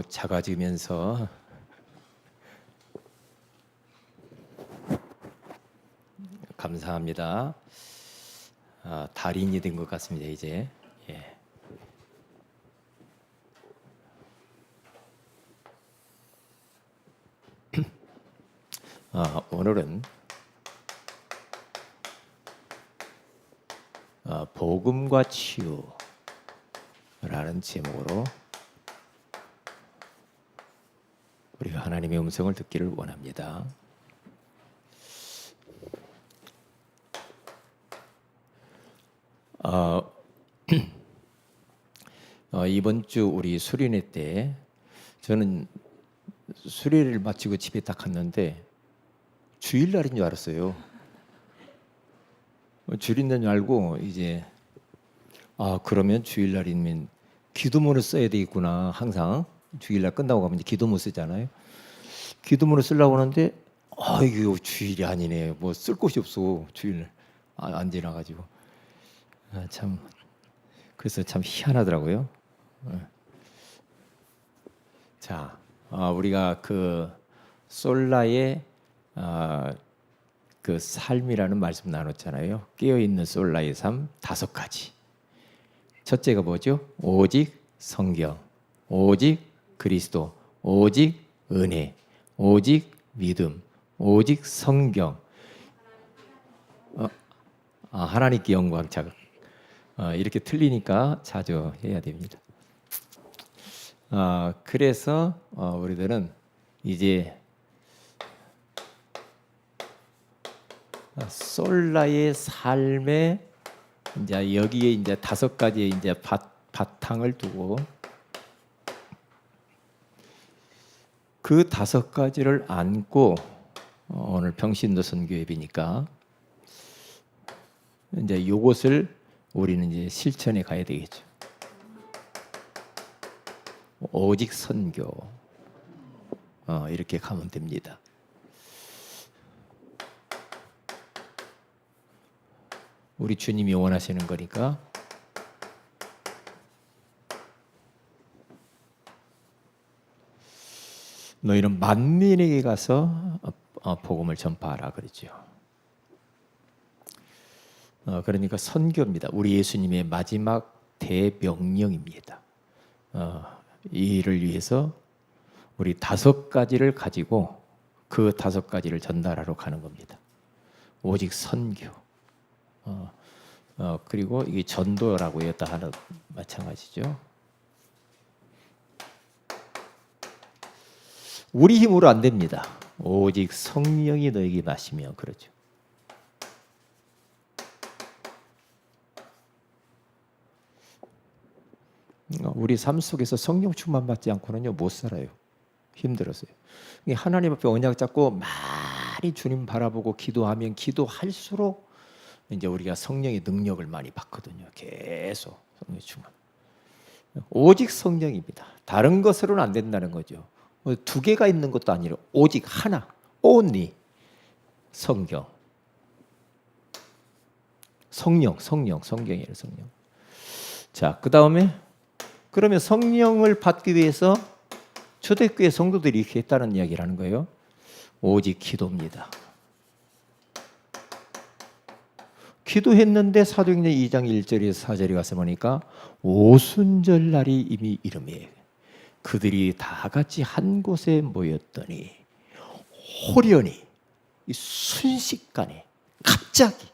작아지면서 감사합니다. 달인이 된 것 같습니다. 이제 예. 오늘은 복음과 치유라는 제목으로 우리가 하나님의 음성을 듣기를 원합니다. 이번 주 우리 수련회 때 저는 수련회를 마치고 집에 딱 갔는데 주일날인 줄 알았어요. 주일인 줄 알고 이제 그러면 주일날이면 기도문을 써야 되겠구나. 항상 주일날 끝나고 가면 이제 기도문 쓰잖아요. 기도문을 쓰려고 하는데 이거 주일이 아니네. 뭐 쓸 곳이 없어. 주일날 안 지나가지고 참 그래서 참 희한하더라고요. 자, 우리가 그 솔라의 그 삶이라는 말씀 나눴잖아요. 깨어 있는 솔라의 삶 5가지. 첫째가 뭐죠? 오직 성경, 오직 그리스도, 오직 은혜, 오직 믿음, 오직 성경. 하나님께 영광 자극. 이렇게 틀리니까 자주 해야 됩니다. 그래서 우리들은 이제 솔라의 삶에 이제 여기에 이제 5가지의 이제 바탕을 두고 그 5가지를 안고 오늘 평신도 선교회비니까 이제 이것을 우리는 이제 실천해 가야 되겠죠. 오직 선교 이렇게 가면 됩니다. 우리 주님이 원하시는 거니까 너희는 만민에게 가서 복음을 전파하라 그러죠. 그러니까 선교입니다. 우리 예수님의 마지막 대명령입니다. 이 일을 위해서 우리 5가지를 가지고 그 5가지를 전달하러 가는 겁니다. 오직 선교. 그리고 이게 전도라고 했다 하는 마찬가지죠. 우리 힘으로 안 됩니다. 오직 성령이 너에게 마시며 그러죠. 우리 삶 속에서 성령 충만 받지 않고는요 못 살아요. 힘들었어요. 하나님 앞에 언약 잡고 많이 주님 바라보고 기도하면 기도할수록 이제 우리가 성령의 능력을 많이 받거든요. 계속 성령 충만. 오직 성령입니다. 다른 것으로는 안 된다는 거죠. 2개가 있는 것도 아니라 오직 하나, only 성경. 성령이에요, 성령. 자, 그 다음에 그러면 성령을 받기 위해서 초대교회 성도들이 이렇게 했다는 이야기를 하는 거예요. 오직 기도입니다. 기도했는데 사도행전 2장 1절에서 4절에 가서 보니까 오순절 날이 이미 이름에 그들이 다 같이 한 곳에 모였더니 호련히 순식간에 갑자기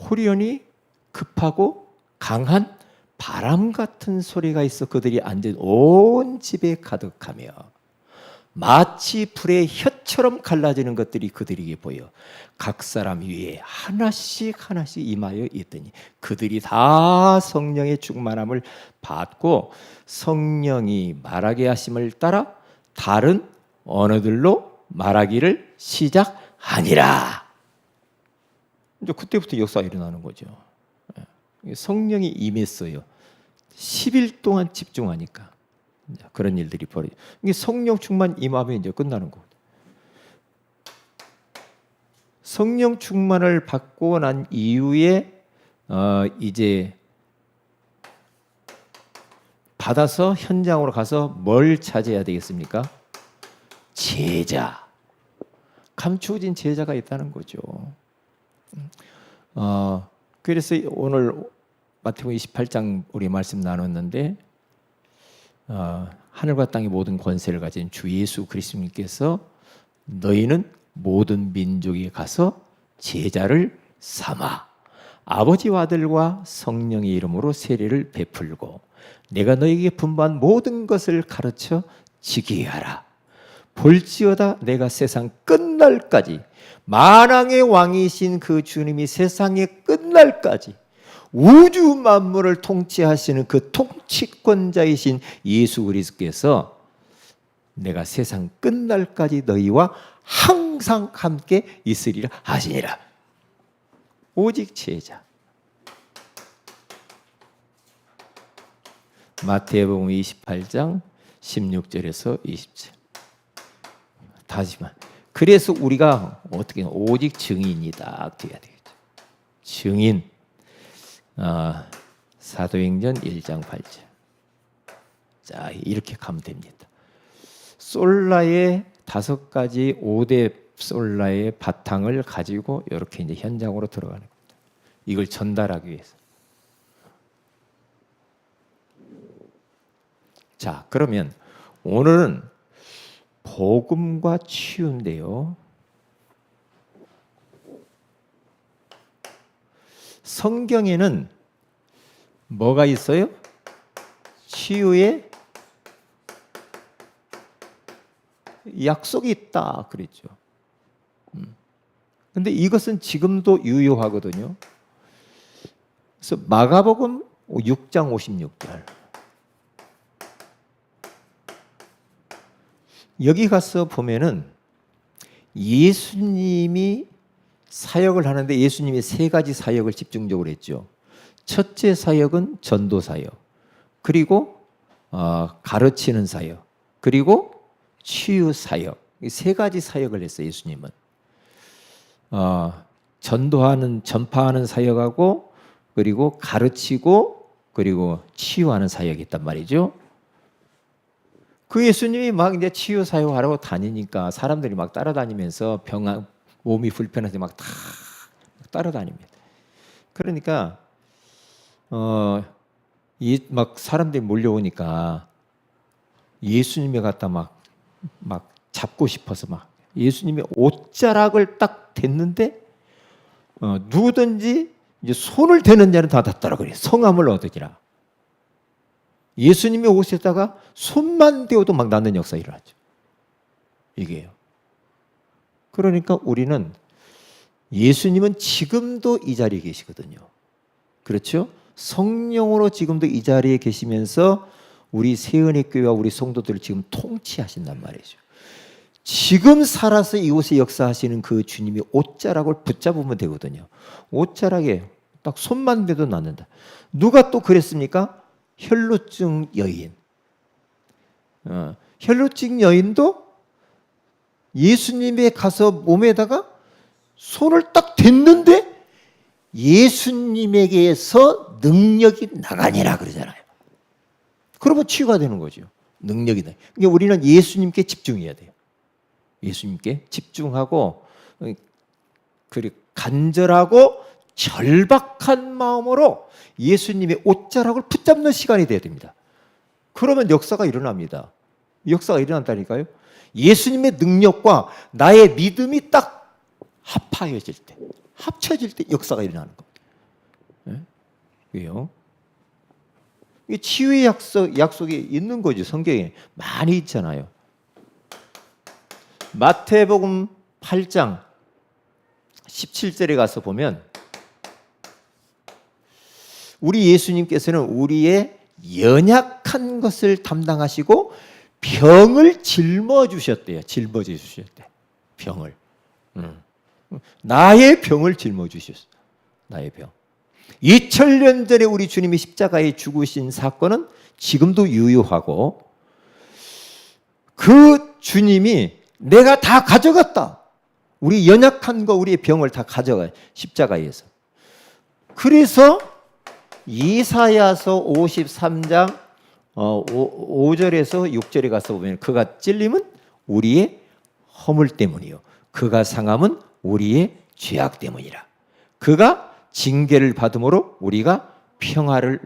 호련히 급하고 강한 바람 같은 소리가 있어 그들이 앉은 온 집에 가득하며 마치 불의 혀처럼 갈라지는 것들이 그들에게 보여 각 사람 위에 하나씩 임하여 있더니 그들이 다 성령의 충만함을 받고 성령이 말하게 하심을 따라 다른 언어들로 말하기를 시작하니라. 이제 그때부터 역사가 일어나는 거죠. 성령이 임했어요. 10일 동안 집중하니까 그런 일들이 벌어져. 이게 성령 충만 임하면 이제 끝나는 거거든요. 성령 충만을 받고 난 이후에 이제 받아서 현장으로 가서 뭘 찾아야 되겠습니까? 제자. 감추어진 제자가 있다는 거죠. 그래서 오늘 마태복음 28장 우리 말씀 나눴는데 하늘과 땅의 모든 권세를 가진 주 예수 그리스도님께서 너희는 모든 민족에 가서 제자를 삼아 아버지와 아들과 성령의 이름으로 세례를 베풀고 내가 너희에게 분부한 모든 것을 가르쳐 지키게 하라. 볼지어다 내가 세상 끝날까지 만왕의 왕이신 그 주님이 세상의 끝날까지 우주 만물을 통치하시는 그 통치권자이신 예수 그리스도께서 내가 세상 끝날까지 너희와 항상 함께 있으리라 하시니라. 오직 제자. 마태복음 28장 16절에서 20절. 다시만. 그래서 우리가 어떻게 오직 증인이다 돼야 되겠죠. 증인. 사도행전 1장 8절. 자, 이렇게 가면 됩니다. 솔라의 5가지 5대 솔라의 바탕을 가지고 이렇게 이제 현장으로 들어가는 겁니다. 이걸 전달하기 위해서. 자, 그러면 오늘은 복음과 치유인데요. 성경에는 뭐가 있어요? 치유의 약속이 있다 그랬죠. 근데 이것은 지금도 유효하거든요. 그래서 마가복음 6장 56절. 여기 가서 보면은 예수님이 사역을 하는데 예수님이 3가지 사역을 집중적으로 했죠. 첫째 사역은 전도 사역, 그리고 가르치는 사역, 그리고 치유 사역. 이 3가지 사역을 했어요. 예수님은 전도하는, 전파하는 사역하고, 그리고 가르치고, 그리고 치유하는 사역이 있단 말이죠. 그 예수님이 막 이제 치유 사역하러 다니니까 사람들이 막 따라다니면서 몸이 불편해서 막 다 따라다닙니다. 그러니까 막 사람들이 몰려오니까 예수님에 갖다 막 잡고 싶어서 막 예수님의 옷자락을 딱 댔는데 누구든지 이제 손을 대는 자는 다 닿더라 그래요. 성함을 얻으리라. 예수님의 옷에다가 손만 대어도 막 낫는 역사 일어나죠. 이게요. 그러니까 우리는 예수님은 지금도 이 자리에 계시거든요. 그렇죠? 성령으로 지금도 이 자리에 계시면서 우리 세은혜교회와 우리 성도들을 지금 통치하신단 말이죠. 지금 살아서 이곳에 역사하시는 그 주님이 옷자락을 붙잡으면 되거든요. 옷자락에 딱 손만 대도 낫는다. 누가 또 그랬습니까? 혈루증 여인. 혈루증 여인도 예수님의 가서 몸에다가 손을 딱 댔는데 예수님에게서 능력이 나가니라 그러잖아요. 그러면 치유가 되는 거죠. 능력이 나. 그러니까 우리는 예수님께 집중해야 돼요. 예수님께 집중하고 그리고 간절하고 절박한 마음으로 예수님의 옷자락을 붙잡는 시간이 돼야 됩니다. 그러면 역사가 일어납니다. 역사가 일어난다니까요. 예수님의 능력과 나의 믿음이 딱 합하여질 때, 합쳐질 때 역사가 일어나는 겁니다. 네? 왜요? 이게 치유의 약속이 있는 거죠. 성경에 많이 있잖아요. 마태복음 8장 17절에 가서 보면 우리 예수님께서는 우리의 연약한 것을 담당하시고 병을 짊어주셨대요. 짊어주셨대. 병을. 나의 병을 짊어주셨어. 나의 병. 2000년 전에 우리 주님이 십자가에 죽으신 사건은 지금도 유효하고 그 주님이 내가 다 가져갔다. 우리 연약한 거 우리의 병을 다 가져가요. 십자가에서. 그래서 이사야서 53장 5절에서 6절에 가서 보면 그가 찔림은 우리의 허물 때문이요 그가 상함은 우리의 죄악 때문이라. 그가 징계를 받음으로 우리가 평화를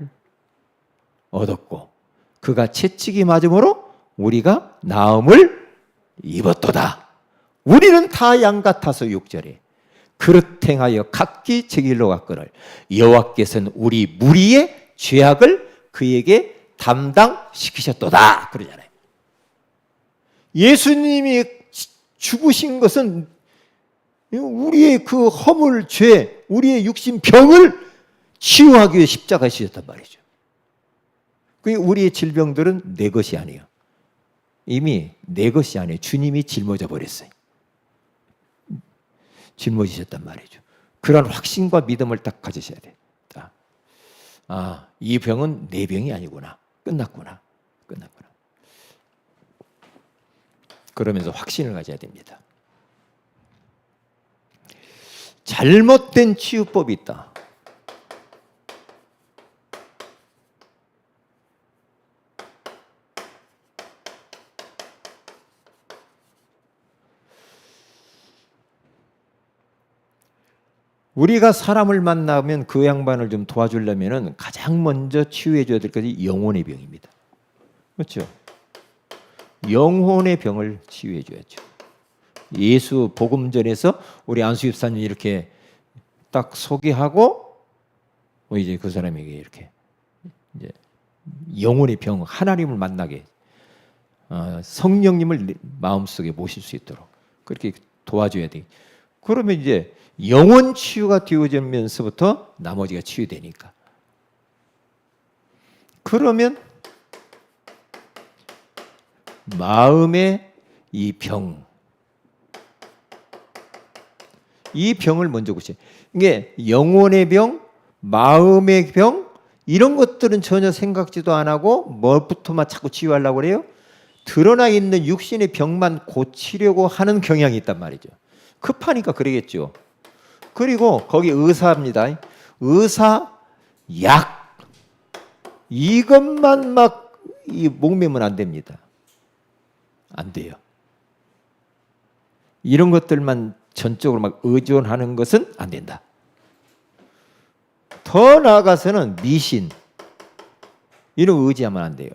얻었고 그가 채찍이 맞음으로 우리가 나음을 입었도다. 우리는 다 양 같아서 6절에 그릇 행하여 각기 제 길로 갔거늘 여호와께서는 우리 무리의 죄악을 그에게 담당시키셨도다 그러잖아요. 예수님이 죽으신 것은 우리의 그 허물, 죄, 우리의 육신 병을 치유하기 위해 십자가에 지셨단 말이죠. 우리의 질병들은 내 것이 아니에요. 이미 내 것이 아니에요. 주님이 짊어져 버렸어요. 짊어지셨단 말이죠. 그런 확신과 믿음을 딱 가지셔야 돼. 이 병은 내 병이 아니구나. 끝났구나. 그러면서 확신을 가져야 됩니다. 잘못된 치유법이 있다. 우리가 사람을 만나면 그 양반을 좀 도와주려면 가장 먼저 치유해 줘야 될 것이 영혼의 병입니다. 그렇죠? 영혼의 병을 치유해 줘야죠. 예수 복음전에서 우리 안수 집사님 이렇게 딱 소개하고 이제 그 사람에게 이렇게 이제 영혼의 병, 하나님을 만나게 성령님을 마음속에 모실 수 있도록 그렇게 도와줘야 돼. 그러면 이제 영혼 치유가 되어지면서부터 나머지가 치유되니까. 그러면 마음의 이 병, 이 병을 먼저 고쳐요. 이게 영혼의 병, 마음의 병 이런 것들은 전혀 생각지도 안 하고 뭐부터만 자꾸 치유하려고 그래요? 드러나 있는 육신의 병만 고치려고 하는 경향이 있단 말이죠. 급하니까 그러겠죠. 그리고 거기 의사입니다. 의사, 약 이것만 막 목매면 안 됩니다. 안 돼요. 이런 것들만 전적으로 막 의존하는 것은 안 된다. 더 나아가서는 미신 이런 의지하면 안 돼요.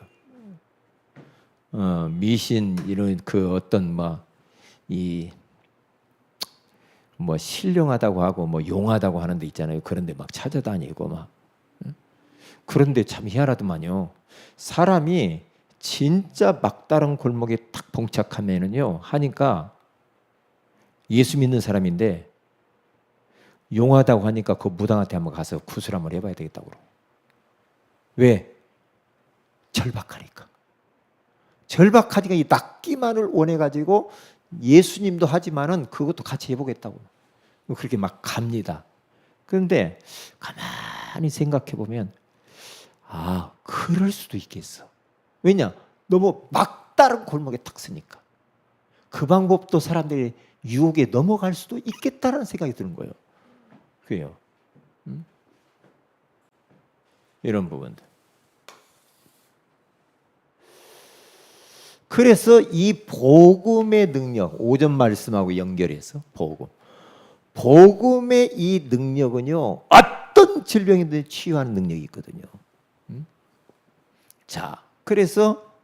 미신 이런 그 어떤 뭐 신령하다고 하고 뭐 용하다고 하는 데 있잖아요. 그런데 막 찾아다니고 막. 그런데 참 희한하더만요. 사람이 진짜 막다른 골목에 탁 봉착하면은요 하니까 예수 믿는 사람인데 용하다고 하니까 그 무당한테 한번 가서 구슬 한번 해봐야 되겠다고. 왜? 절박하니까. 절박하니까 이 낫기만을 원해가지고 예수님도 하지만은 그것도 같이 해보겠다고. 그렇게 막 갑니다. 그런데 가만히 생각해 보면 그럴 수도 있겠어. 왜냐? 너무 막다른 골목에 탁 서니까. 그 방법도 사람들이 유혹에 넘어갈 수도 있겠다라는 생각이 드는 거예요. 그래요. 이런 부분들. 그래서 이 복음의 능력, 오전 말씀하고 연결해서 복음의 이 능력은요 어떤 질병이든 치유하는 능력이 있거든요. 자, 그래서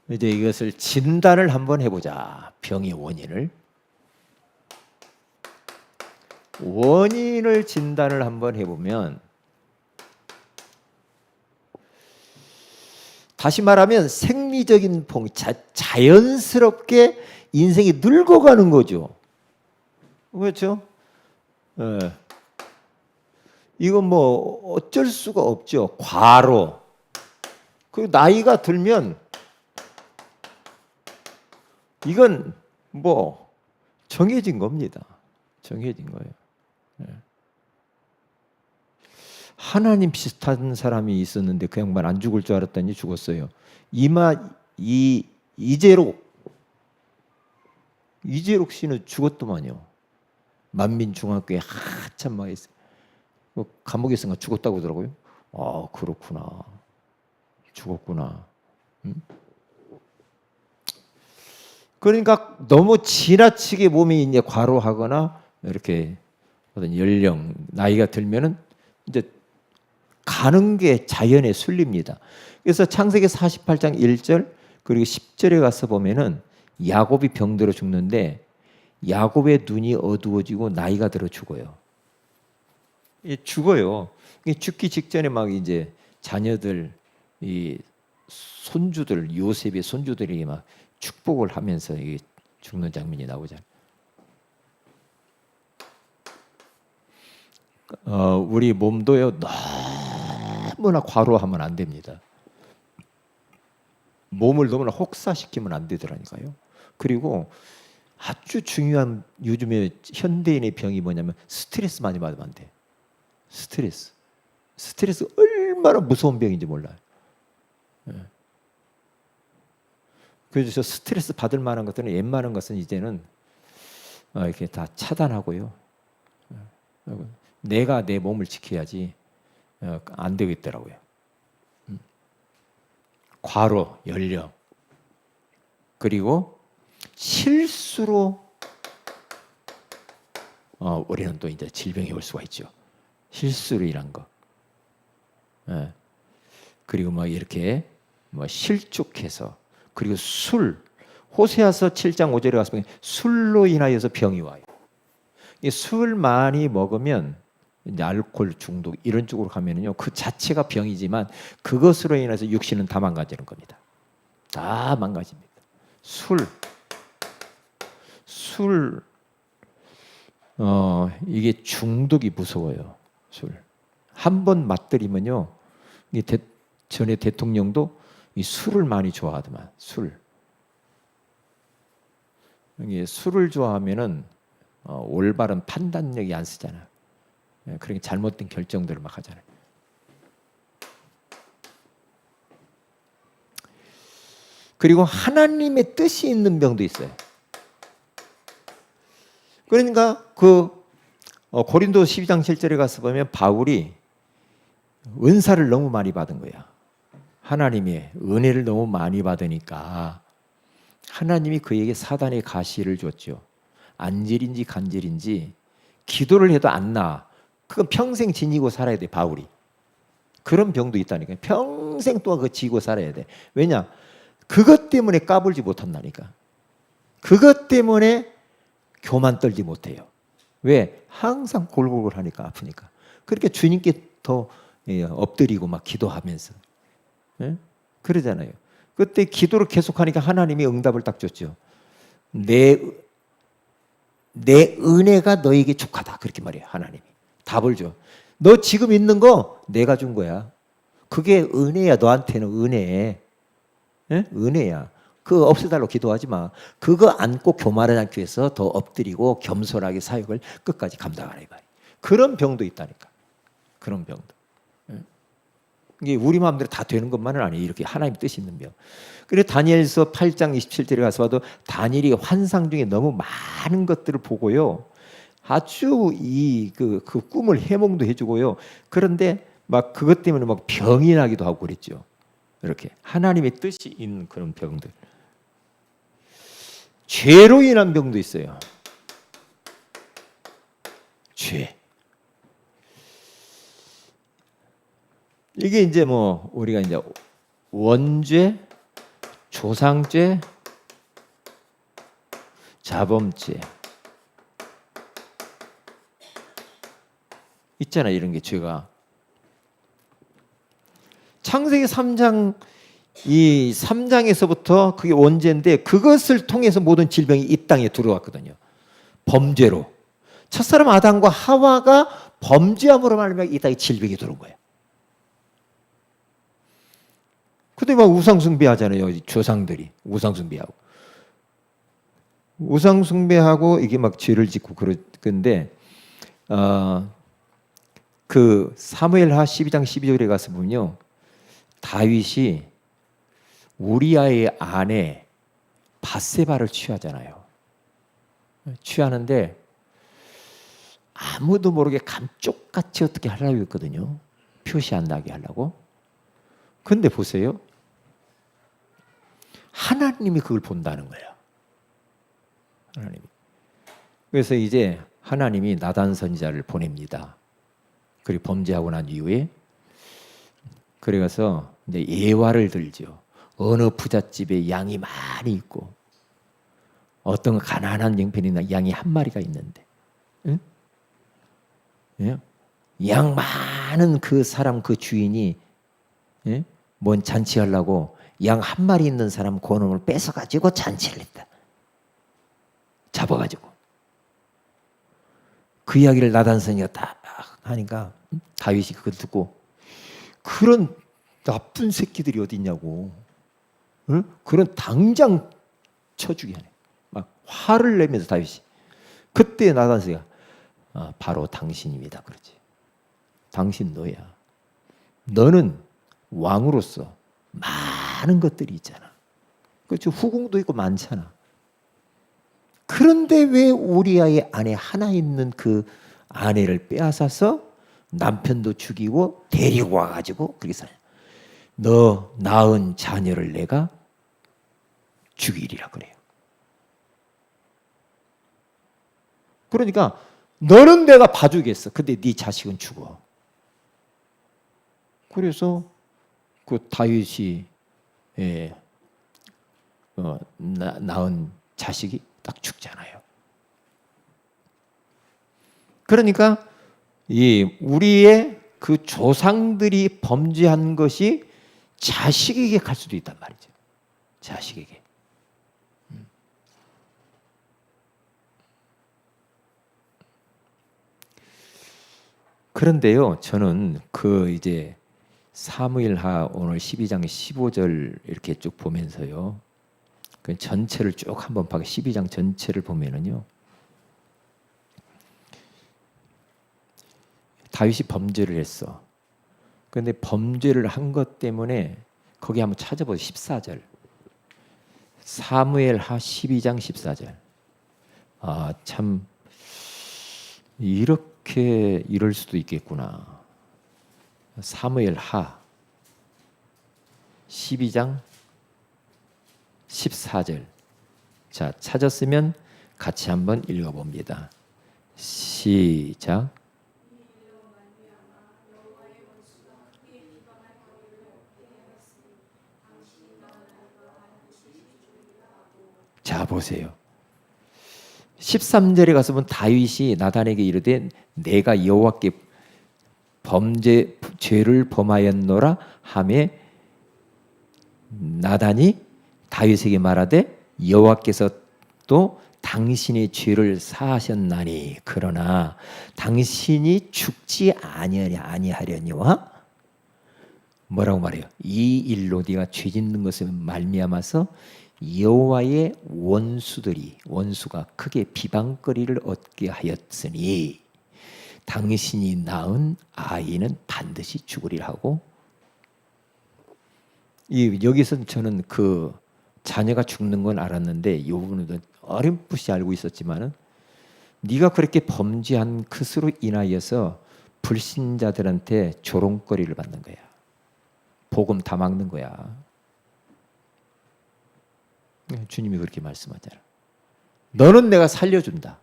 이제 이것을 진단을 한번 해보자. 병의 원인을 진단을 한번 해보면, 다시 말하면 생리적인 병, 자연스럽게 인생이 늙어가는 거죠. 그렇죠? 이건 뭐 어쩔 수가 없죠. 과로. 그 나이가 들면 이건 뭐 정해진 겁니다. 정해진 거예요. 하나님 비슷한 사람이 있었는데 그 양반 안 죽을 줄 알았더니 죽었어요. 이재록 씨는 죽었더만요. 만민중앙교회 한참 막 있어요. 감옥에 있으니까 죽었다고 하더라고요. 그렇구나. 죽었구나. 그러니까 너무 지나치게 몸이 이제 과로하거나 이렇게 어떤 연령, 나이가 들면은 이제 가는 게 자연의 순리입니다. 그래서 창세기 48장 1절 그리고 10절에 가서 보면은 야곱이 병들어 죽는데 야곱의 눈이 어두워지고 나이가 들어 죽어요. 죽어요. 죽기 직전에 막 이제 자녀들, 이 손주들, 요셉의 손주들이 막 축복을 하면서 죽는 장면이 나오잖아요. 우리 몸도요 너무나 과로하면 안 됩니다. 몸을 너무나 혹사시키면 안 되더라니까요. 그리고 아주 중요한 요즘에 현대인의 병이 뭐냐면 스트레스 많이 받으면 안 돼. 스트레스 얼마나 무서운 병인지 몰라요. 그래서 저 스트레스 받을 만한 것들은 웬만한 것은 이제는 이렇게 다 차단하고요. 내가 내 몸을 지켜야지 안 되겠더라고요. 과로, 연령, 그리고 실수로 우리는 또 이제 질병이 올 수가 있죠. 실수로 인한 거. 그리고 뭐 이렇게 뭐 실족해서 그리고 술. 호세아서 7장 5절에 가서 보면 술로 인하여서 병이 와요. 술 많이 먹으면 이제 알코올 중독 이런 쪽으로 가면은요 그 자체가 병이지만 그것으로 인해서 육신은 다 망가지는 겁니다. 다 망가집니다. 술 이게 중독이 무서워요. 술 한 번 맛들이면요 전에 대통령도 이 술을 많이 좋아하더만. 술을 좋아하면은 올바른 판단력이 안 쓰잖아. 그러니까 잘못된 결정들을 막 하잖아요. 그리고 하나님의 뜻이 있는 병도 있어요. 그러니까 고린도 12장 7절에 가서 보면 바울이 은사를 너무 많이 받은 거야. 하나님의 은혜를 너무 많이 받으니까 하나님이 그에게 사단의 가시를 줬죠. 안질인지 간질인지 기도를 해도 안 나. 그건 평생 지니고 살아야 돼, 바울이. 그런 병도 있다니까. 평생 동안 그거 지고 살아야 돼. 왜냐? 그것 때문에 까불지 못한다니까. 그것 때문에 교만 떨지 못해요. 왜? 항상 골골골 하니까 아프니까. 그렇게 주님께 더 엎드리고 막 기도하면서. 예? 그러잖아요. 그때 기도를 계속하니까 하나님이 응답을 딱 줬죠. 내 은혜가 너에게 족하다. 그렇게 말해요. 하나님이. 답을 줘. 너 지금 있는 거 내가 준 거야. 그게 은혜야. 너한테는 은혜. 예? 은혜야. 그거 없애달라고 기도하지 마. 그거 안고 교만하지 않기 위해서 더 엎드리고 겸손하게 사역을 끝까지 감당하라 이 말이야. 그런 병도 있다니까. 그런 병도. 이게 우리 마음대로 다 되는 것만은 아니에요. 이렇게 하나님 뜻이 있는 병. 그래서 다니엘서 8장 27절에 가서 봐도 다니엘이 환상 중에 너무 많은 것들을 보고요. 아주 그 꿈을 해몽도 해주고요. 그런데 막 그것 때문에 막 병이 나기도 하고 그랬죠. 이렇게 하나님의 뜻이 있는 그런 병들. 죄로 인한 병도 있어요. 죄. 이게 이제 뭐 우리가 이제 원죄, 조상죄, 자범죄 있잖아요. 이런 게 죄가. 창세기 3장 이 3장에서부터 그게 원죄인데 그것을 통해서 모든 질병이 이 땅에 들어왔거든요. 범죄로. 첫사람 아담과 하와가 범죄함으로 말미암아 이 땅에 질병이 들어온 거예요. 근데 막 우상숭배하잖아요. 조상들이 우상숭배하고 이게 막 죄를 짓고 그런데 그 사무엘하 12장 12절에 가서 보면요. 다윗이 우리아의 아내 밧세바를 취하잖아요. 취하는데 아무도 모르게 감쪽같이 어떻게 하려고 했거든요. 표시 안 나게 하려고. 근데 보세요. 하나님이 그걸 본다는 거예요. 하나님이. 그래서 이제 하나님이 나단 선지자를 보냅니다. 그리고 범죄하고 난 이후에 그래서 이제 예화를 들죠. 어느 부잣집에 양이 많이 있고 어떤 가난한 형편이나 양이 한 마리가 있는데, 응? 예? 양 많은 그 사람 그 주인이, 예? 뭔 잔치하려고 양 한 마리 있는 사람 그놈을 뺏어가지고 잔치를 했다. 잡아가지고. 그 이야기를 나단선이가 딱 하니까 다윗이 그걸 듣고 그런 나쁜 새끼들이 어디 있냐고. 응? 그런 당장 쳐주게 하네. 막 화를 내면서 다윗이. 그때 나단선이가 바로 당신입니다. 그러지. 당신 너야. 너는 왕으로서 많은 것들이 있잖아. 그렇죠. 후궁도 있고 많잖아. 그런데 왜 우리아의 아내 하나 있는 그 아내를 빼앗아서 남편도 죽이고 데리고 와가지고 그렇게 사냐. 너 낳은 자녀를 내가 죽이리라 그래요. 그러니까 너는 내가 봐주겠어. 근데 네 자식은 죽어. 그래서 그 다윗이 낳은 자식이 딱 죽잖아요. 그러니까 이 우리의 그 조상들이 범죄한 것이 자식에게 갈 수도 있단 말이죠. 자식에게. 그런데요, 저는 그 이제 사무엘하 오늘 12장 15절 이렇게 쭉 보면서요. 그 전체를 쭉 한번 봐요. 12장 전체를 보면은요. 다윗이 범죄를 했어. 그런데 범죄를 한 것 때문에 거기 한번 찾아보세요. 14절. 사무엘하 12장 14절. 참 이렇게 이럴 수도 있겠구나. 사무엘하 12장 14절. 자, 찾았으면 같이 한번 읽어봅니다. 시작. 자, 보세요. 13절에 가서 보면 다윗이 나단에게 이르되 내가 여호와께 죄를 범하였노라 하매 나단이 다윗에게 말하되 여호와께서 또 당신의 죄를 사하셨나니 그러나 당신이 죽지 아니하려니와 뭐라고 말해요? 이 일로 네가 죄 짓는 것을 말미암아서 여호와의 원수가 크게 비방거리를 얻게 하였으니 당신이 낳은 아이는 반드시 죽으리라 하고 여기서 저는 그 자녀가 죽는 건 알았는데 이 부분은 어렴풋이 알고 있었지만은 네가 그렇게 범죄한 것으로 인하여서 불신자들한테 조롱거리를 받는 거야. 복음 다 막는 거야. 주님이 그렇게 말씀하잖아. 너는 내가 살려준다.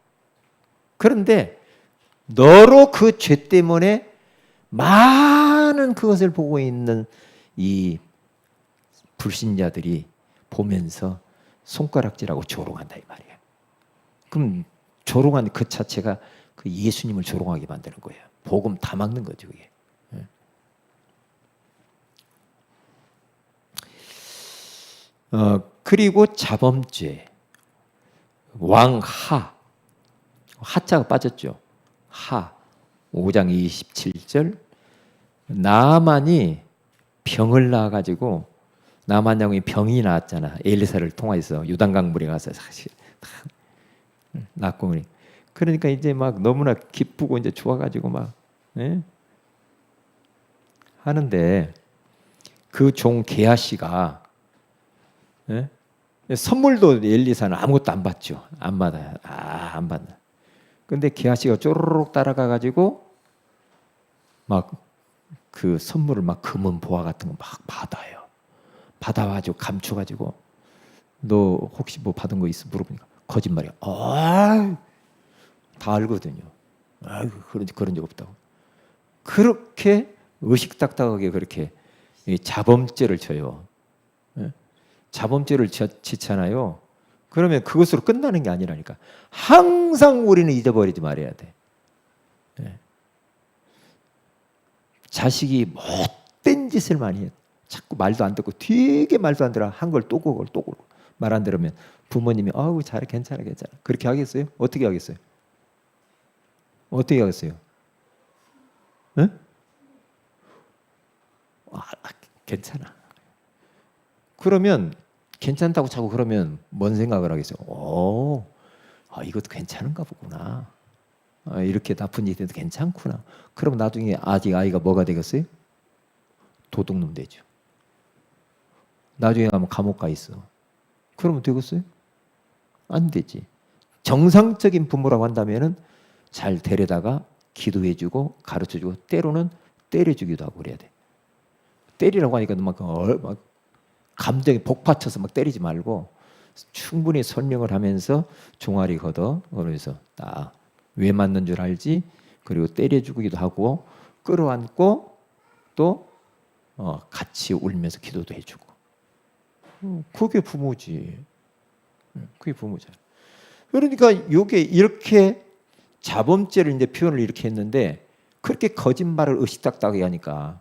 그런데 너로 그 죄 때문에 많은 그것을 보고 있는 이 불신자들이 보면서 손가락질하고 조롱한다 이 말이야. 그럼 조롱한 그 자체가 그 예수님을 조롱하게 만드는 거예요. 복음 다 막는 거죠, 그게. 그리고 자범죄, 왕하, 하자가 빠졌죠. 하, 5장 27절. 나만이 병을 낳아가지고 나만 양이 병이 나왔잖아. 엘리사를 통해서 요단강 물에 가서 사실 낳고 그러니까 이제 막 너무나 기쁘고 이제 좋아가지고 막 하는데 그 종 게하시가 선물도 엘리사는 아무것도 안 받죠. 안 받아요. 안 받나. 근데 게하시가 쪼르륵 따라가 가지고 막 그 선물을 막 금은 보화 같은 거 막 받아요. 받아가지고 감춰가지고 너 혹시 뭐 받은 거 있어? 물어보니까 거짓말이야. 아, 다 알거든요. 아이고 그런 적 없다고. 그렇게 의식딱딱하게 그렇게 자범죄를 져요. 예? 자범죄를 짓잖아요. 그러면 그것으로 끝나는 게 아니라니까. 항상 우리는 잊어버리지 말아야 돼. 예. 자식이 못된 짓을 많이 해. 자꾸 말도 안 듣고 되게 말도 안 들어. 한 걸 또 그걸 또 그걸 말 안 들으면 부모님이 아우 잘해 괜찮아 괜찮아 그렇게 하겠어요? 어떻게 하겠어요? 어떻게 하겠어요? 응? 괜찮아. 그러면 괜찮다고 자꾸 그러면 뭔 생각을 하겠어요? 이것도 괜찮은가 보구나. 이렇게 나쁜 일이 돼도 괜찮구나. 그럼 나중에 아이가 뭐가 되겠어요? 도둑놈 되죠. 나중에 가면 감옥 가 있어. 그러면 되겠어요? 안 되지. 정상적인 부모라고 한다면은 잘 데려다가 기도해주고 가르쳐주고 때로는 때려주기도 하고 그래야 돼. 때리라고 하니까 막 감정이 복받쳐서 막 때리지 말고 충분히 설명을 하면서 종아리 걷어 그러면서 딱 왜 맞는 줄 알지? 그리고 때려주기도 하고 끌어안고 또 같이 울면서 기도도 해주고 그게 부모지. 그게 부모잖아. 그러니까 이게 이렇게 자범죄를 이제 표현을 이렇게 했는데 그렇게 거짓말을 의식딱딱하게 하니까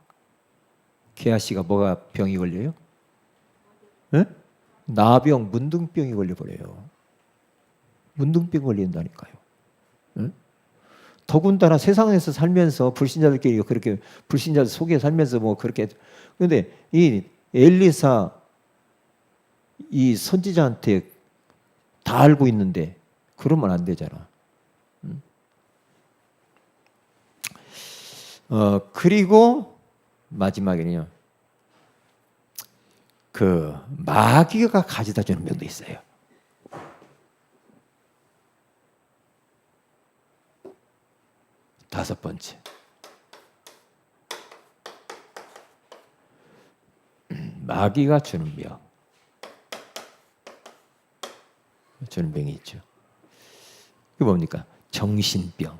개아 씨가 뭐가 병이 걸려요? 네? 나병, 문둥병이 걸려버려요. 문둥병 걸린다니까요. 네? 더군다나 세상에서 살면서 불신자들끼리 그렇게 불신자들 속에 살면서 뭐 그렇게 근데 이 엘리사 이 선지자한테 다 알고 있는데 그러면 안 되잖아. 그리고 마지막에는요. 그 마귀가 가져다 주는 병도 있어요. 다섯 번째. 마귀가 주는 병. 주는 병이 있죠. 그게 뭡니까? 정신병.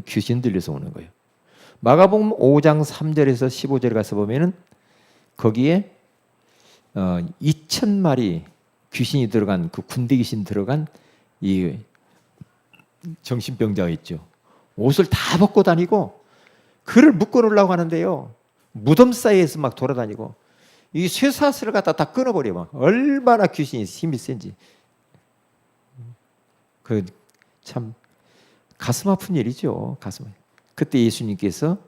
귀신 들려서 오는 거예요. 마가복음 5장 3절에서 15절에 가서 보면은 거기에 2,000마리 귀신이 들어간 그 군대 귀신 들어간 이 정신병자가 있죠. 옷을 다 벗고 다니고 그를 묶어 놓으려고 하는데요. 무덤 사이에서 막 돌아다니고 이 쇠사슬을 갖다 다 끊어버려 막 얼마나 귀신이 힘이 센지 그 참 가슴 아픈 일이죠. 가슴. 그때 예수님께서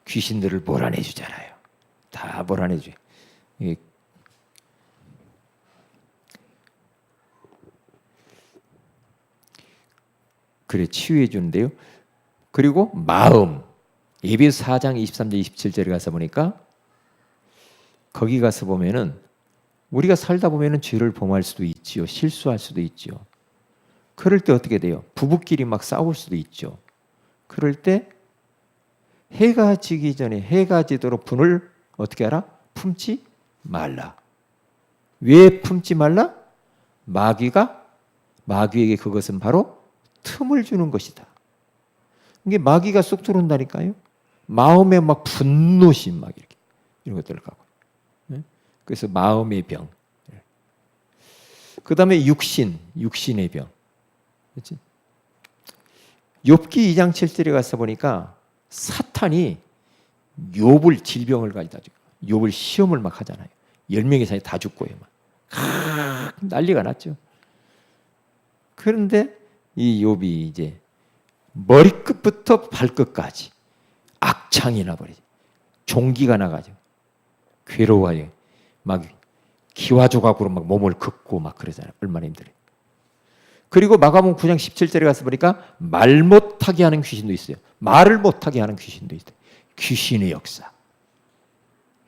귀신들을 몰아내 주잖아요. 다 몰아내 줘요. 그래 치유해 주는데요. 그리고 마음 에베소 4장 23절 27절에 가서 보니까 거기 가서 보면은 우리가 살다 보면은 죄를 범할 수도 있지요. 실수할 수도 있죠. 그럴 때 어떻게 돼요? 부부끼리 막 싸울 수도 있죠. 그럴 때 해가 지기 전에 해가 지도록 분을 어떻게 하라? 품지 말라. 왜 품지 말라? 마귀에게 그것은 바로 틈을 주는 것이다. 이게 마귀가 쏙 들어온다니까요. 마음에 막 분노심 막 이렇게 이런 것들을 갖고. 그래서 마음의 병. 그 다음에 육신의 병. 그렇지? 욥기 2장 7절에 가서 보니까 사탄이 욥을 질병을 가져다 주고 욥을 시험을 막 하잖아요. 10명의 사이 다 죽고요. 막 난리가 났죠. 그런데 이 욥이 이제 머리끝부터 발끝까지 악창이 나버리죠. 종기가 나가죠. 괴로워요. 막 기와 조각으로 막 몸을 긋고 막 그러잖아요. 얼마나 힘들어요. 그리고 마가복음 9장 17절에 가서 보니까 말 못하게 하는 귀신도 있어요. 말을 못하게 하는 귀신도 있어요. 귀신의 역사.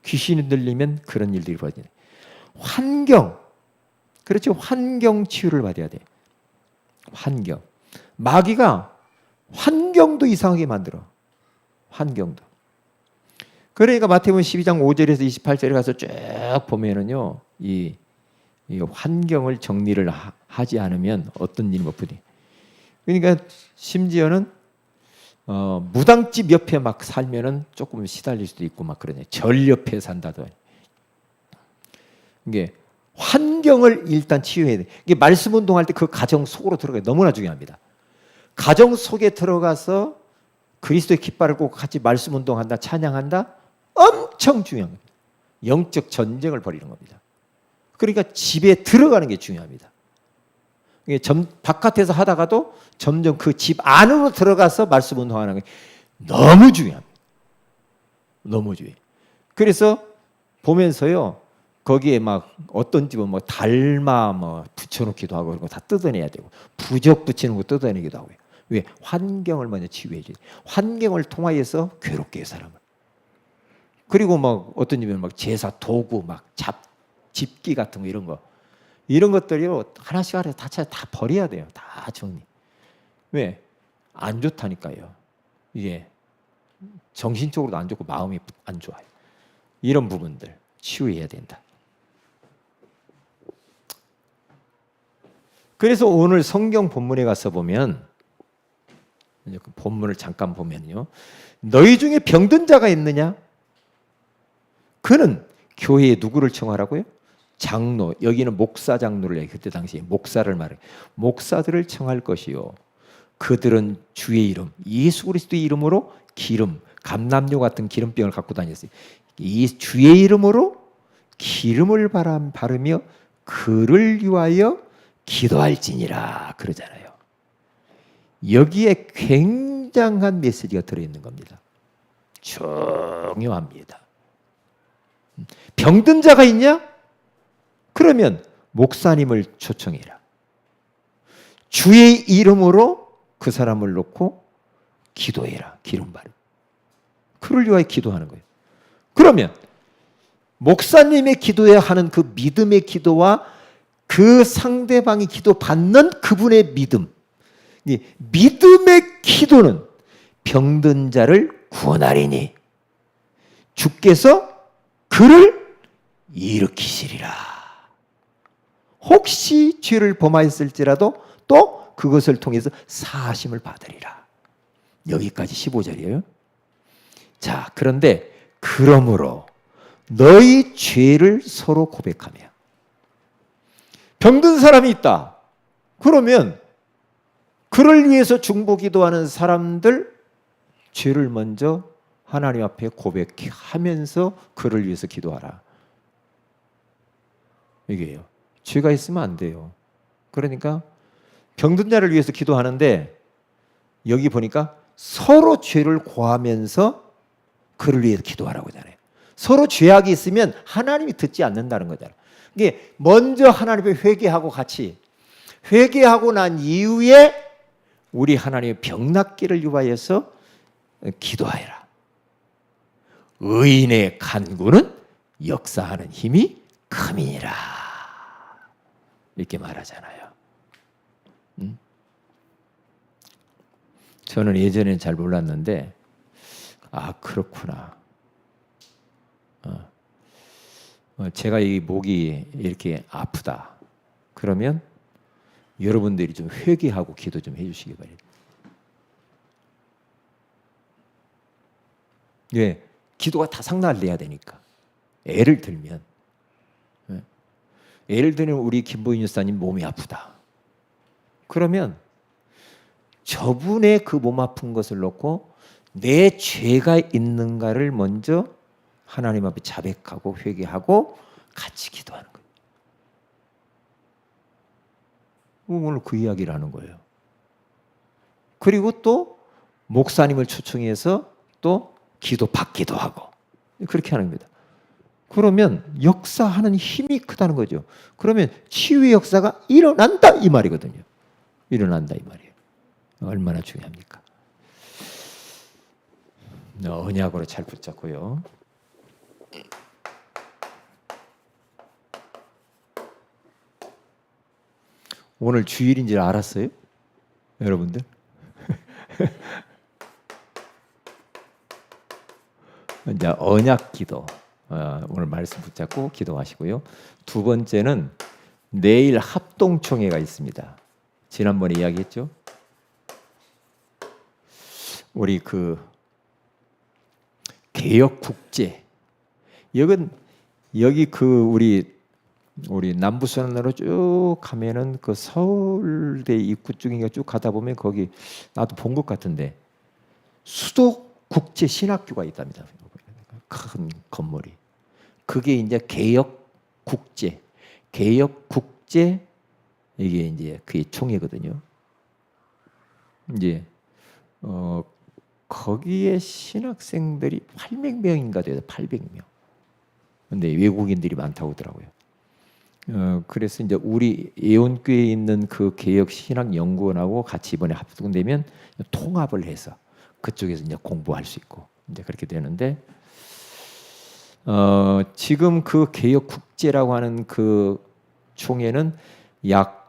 귀신이 들리면 그런 일들이 벌어지네. 환경. 그렇죠. 환경 치유를 받아야 돼. 환경. 마귀가 환경도 이상하게 만들어. 환경도. 그러니까 마태복음 12장 5절에서 28절에 가서 쭉 보면은요. 이 이 환경을 정리를 하지 않으면 어떤 일이 못 부딪. 그러니까 심지어는 무당집 옆에 막 살면은 조금 시달릴 수도 있고 막 그러네. 절 옆에 산다더니. 이게 환경을 일단 치유해야 돼. 이게 말씀 운동할 때 그 가정 속으로 들어가야 너무나 중요합니다. 가정 속에 들어가서 그리스도의 깃발을 꽂고 같이 말씀 운동한다, 찬양한다, 엄청 중요한 겁니다. 영적 전쟁을 벌이는 겁니다. 그러니까 집에 들어가는 게 중요합니다. 바깥에서 하다가도 점점 그 집 안으로 들어가서 말씀 운동하는 게 너무 중요합니다. 너무 중요해요. 그래서 보면서요, 거기에 막 어떤 집은 뭐 달마 뭐 붙여놓기도 하고 그런 거 다 뜯어내야 되고, 부적 붙이는 거 뜯어내기도 하고요. 왜? 환경을 먼저 치유해야지. 환경을 통하여서 괴롭게 해 사람을. 그리고 막 어떤 집은 막 제사 도구 막 집기 같은 거 이런 것들이요 하나씩 다 버려야 돼요. 다 정리. 왜? 안 좋다니까요. 이게 정신적으로도 안 좋고 마음이 안 좋아요. 이런 부분들 치유해야 된다. 그래서 오늘 성경 본문에 가서 보면, 본문을 잠깐 보면요, 너희 중에 병든 자가 있느냐? 그는 교회에 누구를 청하라고요? 장로, 여기는 목사 장로를 얘기해요. 그때 당시에 목사를 말해요. 목사들을 청할 것이요, 그들은 주의 이름, 예수 그리스도의 이름으로 기름, 감람료 같은 기름병을 갖고 다녔어요. 이 주의 이름으로 기름을 바르며 그를 위하여 기도할지니라 그러잖아요. 여기에 굉장한 메시지가 들어있는 겁니다. 중요합니다. 병든 자가 있냐? 그러면 목사님을 초청해라. 주의 이름으로 그 사람을 놓고 기도해라. 기름 바르. 그를 위하여 기도하는 거예요. 그러면 목사님의 기도해야 하는 그 믿음의 기도와 그 상대방이 기도 받는 그분의 믿음, 이 믿음의 기도는 병든 자를 구원하리니 주께서 그를 일으키시리라. 혹시 죄를 범하였을지라도 또 그것을 통해서 사하심을 받으리라. 여기까지 15절이에요. 자, 그런데 그러므로 너희 죄를 서로 고백하며. 병든 사람이 있다. 그러면 그를 위해서 중보기도하는 사람들 죄를 먼저 하나님 앞에 고백하면서 그를 위해서 기도하라. 이게요. 죄가 있으면 안 돼요. 그러니까 병든 자를 위해서 기도하는데 여기 보니까 서로 죄를 고하면서 그를 위해서 기도하라고 하잖아요. 서로 죄악이 있으면 하나님이 듣지 않는다는 거잖아요. 이게 먼저 하나님 앞에 회개하고 같이 회개하고 난 이후에 우리 하나님의 병낫기를 위하여서 기도하여라. 의인의 간구는 역사하는 힘이 큼이니라. 이렇게 말하잖아요. 저는 예전에는 잘 몰랐는데 그렇구나. 제가 이 목이 이렇게 아프다. 그러면 여러분들이 좀 회개하고 기도 좀 해주시기 바랍니다. 예, 기도가 다 상달돼야 되니까. 예를 들면 우리 김보인 유사님 몸이 아프다. 그러면 저분의 그 몸 아픈 것을 놓고 내 죄가 있는가를 먼저 하나님 앞에 자백하고 회개하고 같이 기도하는 거예요. 오늘 그 이야기를 하는 거예요. 그리고 또 목사님을 초청해서 또 기도 받기도 하고 그렇게 하는 겁니다. 그러면 역사하는 힘이 크다는 거죠. 그러면 치유의 역사가 일어난다 이 말이거든요. 일어난다 이 말이에요. 얼마나 중요합니까? 언약으로 잘 붙잡고요. 오늘 주일인 줄 알았어요? 여러분들? 이제 언약 기도. 오늘 말씀 붙잡고 기도하시고요. 두 번째는 내일 합동총회가 있습니다. 지난번에 이야기했죠. 우리 그 개혁국제 여기 그 우리 남부선으로 쭉 가면은 그 서울대 입구 쪽인가 쭉 가다 보면 거기 나도 본 것 같은데 수도국제 신학교가 있답니다. 큰 건물이. 그게 이제 개혁국제 이게 이제 그게 총회거든요. 이제 거기에 신학생들이 800명인가 돼요. 800명. 근데 외국인들이 많다고 하더라고요. 그래서 이제 우리 예원교회에 있는 그 개혁 신학 연구원하고 같이 이번에 합동되면 통합을 해서 그쪽에서 이제 공부할 수 있고 이제 그렇게 되는데 지금 그 개혁 국제라고 하는 그 총회는 약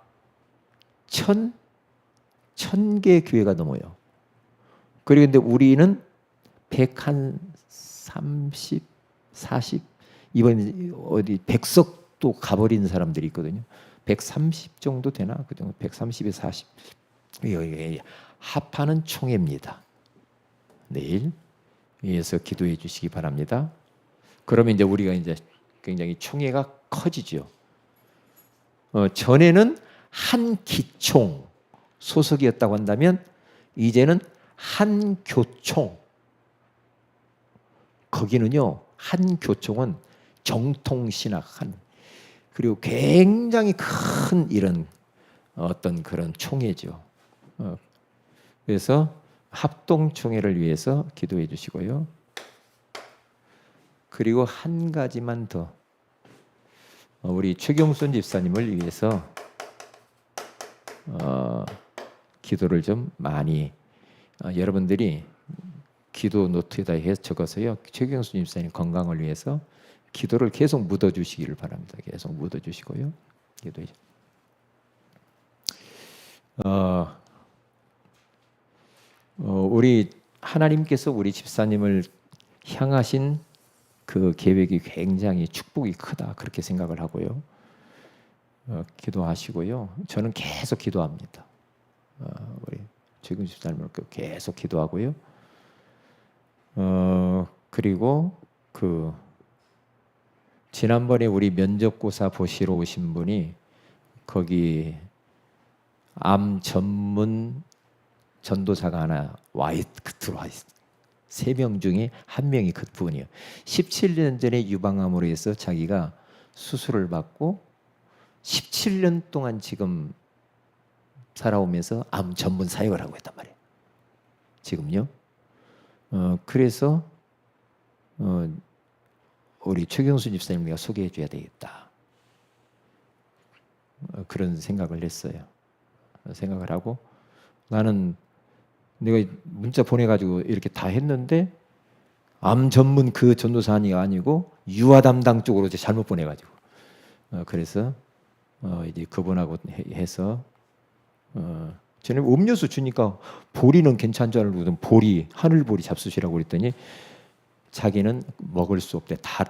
1000개 교회가 넘어요. 그리고 근데 우리는 130, 40 이번 어디 100석도 가버린 사람들이 있거든요. 130 정도 되나? 그 정도 130에 40. 여기 합하는 총회입니다. 내일 위해서 기도해 주시기 바랍니다. 그러면 이제 우리가 이제 굉장히 총회가 커지죠. 전에는 한 기총 소속이었다고 한다면 이제는 한 교총. 거기는요 한 교총은 정통신학 한 그리고 굉장히 큰 이런 어떤 그런 총회죠. 그래서 합동총회를 위해서 기도해 주시고요. 그리고 한 가지만 더 우리 최경순 집사님을 위해서 기도를 좀 많이 여러분들이 기도 노트에다 해서 적어서요. 최경순 집사님 건강을 위해서 기도를 계속 묻어주시기를 바랍니다. 계속 묻어주시고요. 기도해. 우리 하나님께서 우리 집사님을 향하신 그 계획이 굉장히 축복이 크다 그렇게 생각을 하고요. 기도하시고요. 저는 계속 기도합니다. 우리 최근 집사님을 계속 기도하고요. 그리고 그 지난번에 우리 면접고사 보시러 오신 분이 거기 암 전문 전도사가 하나 들어와 있어요. 3명 중에 1명이 그분이에요. 17년 전에 유방암으로 해서 자기가 수술을 받고 17년 동안 지금 살아오면서 암 전문 사역을 하고 있단 말이에요. 지금요. 그래서 우리 최경수 집사님 내가 소개해 줘야 되겠다. 그런 생각을 했어요. 생각을 하고 나는 내가 문자 보내가지고 이렇게 다 했는데 암 전문 그 전도사님이 아니고 유아 담당 쪽으로 잘못 보내가지고 그래서 이제 그분하고 해서 전에 음료수 주니까 보리는 괜찮은 줄 알고 보리 하늘보리 잡수시라고 그랬더니 자기는 먹을 수 없대. 다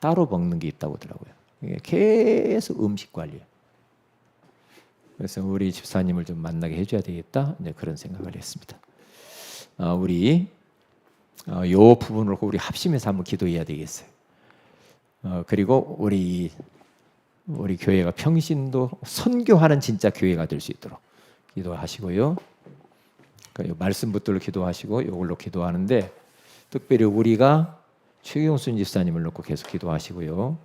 따로 먹는 게 있다고 하더라고요. 계속 음식 관리. 그래서 우리 집사님을 좀 만나게 해줘야 되겠다. 네, 그런 생각을 했습니다. 우리 요 부분으로 우리 합심해서 한번 기도해야 되겠어요. 그리고 우리 교회가 평신도 선교하는 진짜 교회가 될 수 있도록 기도하시고요. 말씀 붙들러 기도하시고 이걸로 기도하는데 특별히 우리가 최경순 집사님을 놓고 계속 기도하시고요.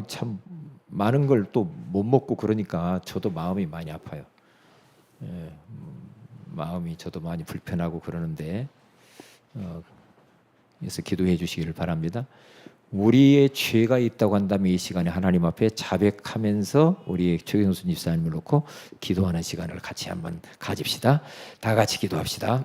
참 많은 걸 또 못 먹고 그러니까 저도 마음이 많이 아파요. 마음이 저도 많이 불편하고 그러는데 그래서 기도해 주시기를 바랍니다. 우리의 죄가 있다고 한다면 이 시간에 하나님 앞에 자백하면서 우리 최경순 집사님을 놓고 기도하는 시간을 같이 한번 가집시다. 다 같이 기도합시다.